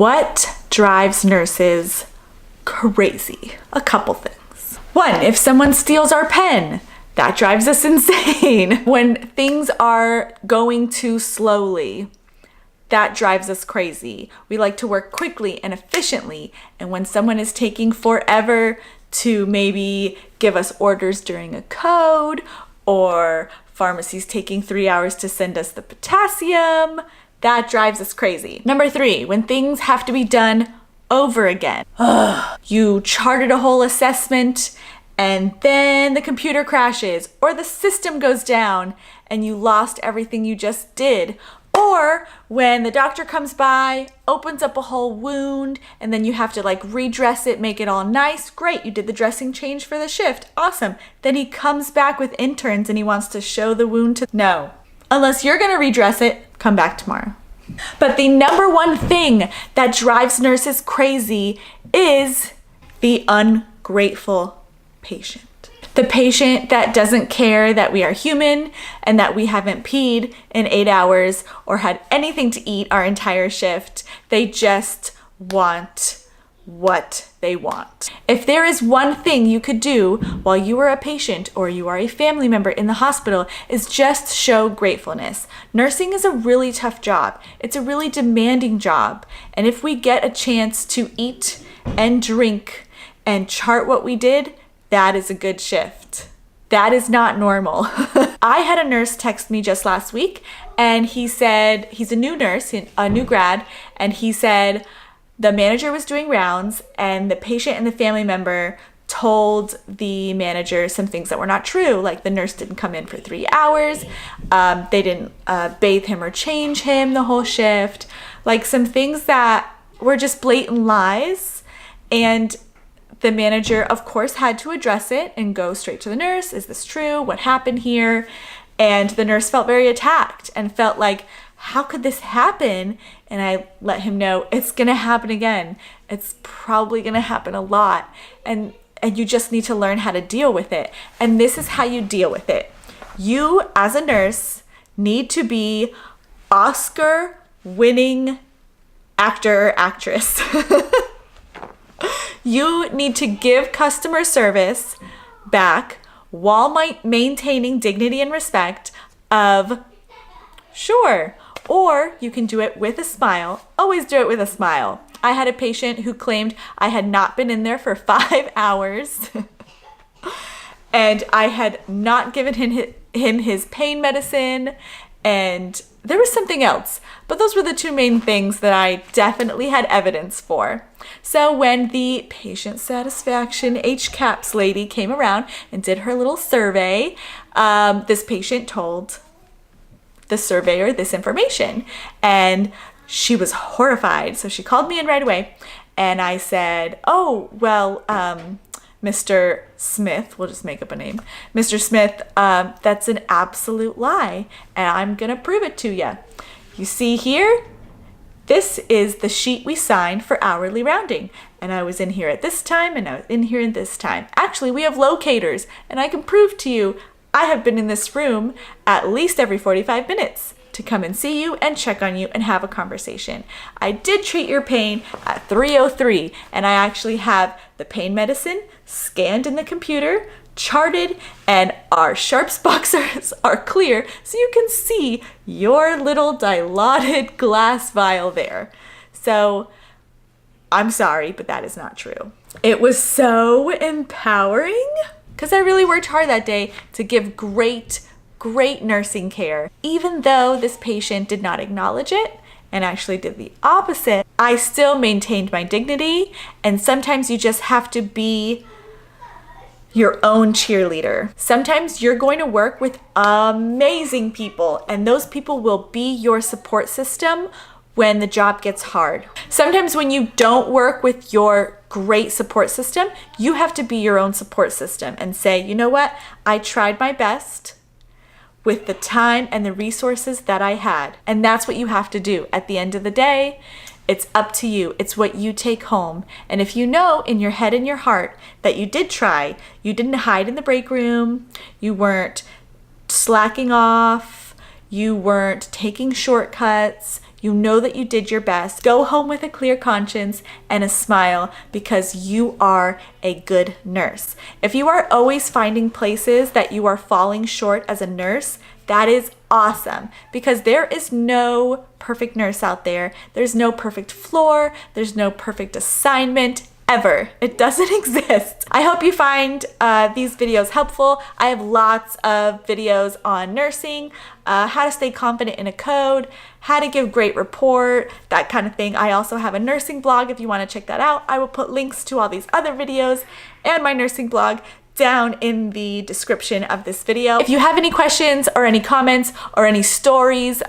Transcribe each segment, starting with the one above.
What drives nurses crazy? A couple things. One, if someone steals our pen, that drives us insane. When things are going too slowly, that drives us crazy. We like to work quickly and efficiently, and when someone is taking forever to maybe give us orders during a code, or pharmacy's taking 3 hours to send us the potassium, that drives us crazy. Number 3, when things have to be done over again. You charted a whole assessment and then the computer crashes or the system goes down and you lost everything you just did. Or when the doctor comes by, opens up a whole wound, and then you have to like redress it, make it all nice. Great, you did the dressing change for the shift. Awesome. Then he comes back with interns and he wants to show the wound to... No. Unless you're gonna redress it, come back tomorrow. But the number one thing that drives nurses crazy is the ungrateful patient. The patient that doesn't care that we are human and that we haven't peed in 8 hours or had anything to eat our entire shift. They just want what they want. If there is one thing you could do while you are a patient or you are a family member in the hospital, is just show gratefulness. Nursing is a really tough job. It's a really demanding job. And if we get a chance to eat and drink and chart what we did, that is a good shift. That is not normal. I had a nurse text me just last week and he said, he's a new nurse, a new grad, and he said the manager was doing rounds and the patient and the family member told the manager some things that were not true. Like the nurse didn't come in for 3 hours. They didn't bathe him or change him the whole shift. Like some things that were just blatant lies. And the manager, of course, had to address it and go straight to the nurse. Is this true? What happened here? And the nurse felt very attacked and felt like, how could this happen? And I let him know it's gonna happen again. It's probably gonna happen a lot. And you just need to learn how to deal with it. And this is how you deal with it. You, as a nurse, need to be Oscar-winning actor or actress. You need to give customer service back while maintaining dignity and respect of, sure, or you can do it with a smile. Always do it with a smile. I had a patient who claimed I had not been in there for 5 hours and I had not given him his pain medicine, and there was something else, but those were the two main things that I definitely had evidence for. So when the patient satisfaction HCAHPS lady came around and did her little survey, this patient told the surveyor this information and she was horrified. So she called me in right away and I said, oh, well, Mr. Smith, we'll just make up a name. Mr. Smith, that's an absolute lie, and I'm gonna prove it to you. You see here, this is the sheet we signed for hourly rounding. And I was in here at this time, and I was in here at this time. Actually, we have locators, and I can prove to you, I have been in this room at least every 45 minutes to come and see you and check on you and have a conversation. I did treat your pain at 3:03, and I actually have the pain medicine scanned in the computer, charted, and our sharps boxers are clear so you can see your little dilaudid glass vial there. So I'm sorry, but that is not true. It was so empowering because I really worked hard that day to give great nursing care. Even though this patient did not acknowledge it and actually did the opposite, I still maintained my dignity. And sometimes you just have to be your own cheerleader. Sometimes you're going to work with amazing people and those people will be your support system when the job gets hard. Sometimes when you don't work with your great support system, you have to be your own support system and say, you know what? I tried my best with the time and the resources that I had. And that's what you have to do. At the end of the day, it's up to you. It's what you take home. And if you know in your head and your heart that you did try, you didn't hide in the break room, you weren't slacking off, you weren't taking shortcuts, You know that you did your best. Go home with a clear conscience and a smile because you are a good nurse. If you are always finding places that you are falling short as a nurse, that is awesome, because there is no perfect nurse out there. There's no perfect floor. There's no perfect assignment ever. It doesn't exist. I hope you find these videos helpful. I have lots of videos on nursing, how to stay confident in a code, how to give great report, that kind of thing. I also have a nursing blog if you want to check that out. I will put links to all these other videos and my nursing blog down in the description of this video. If you have any questions or any comments or any stories,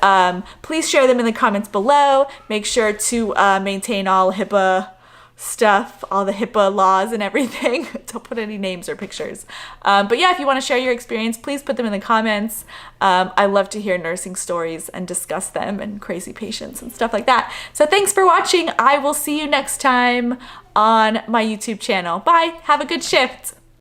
please share them in the comments below. Make sure to maintain all HIPAA stuff, all the HIPAA laws and everything. Don't put any names or pictures. But yeah, if you want to share your experience, please put them in the comments. I love to hear nursing stories and discuss them and crazy patients and stuff like that. So thanks for watching. I will see you next time on my YouTube channel. Bye. Have a good shift.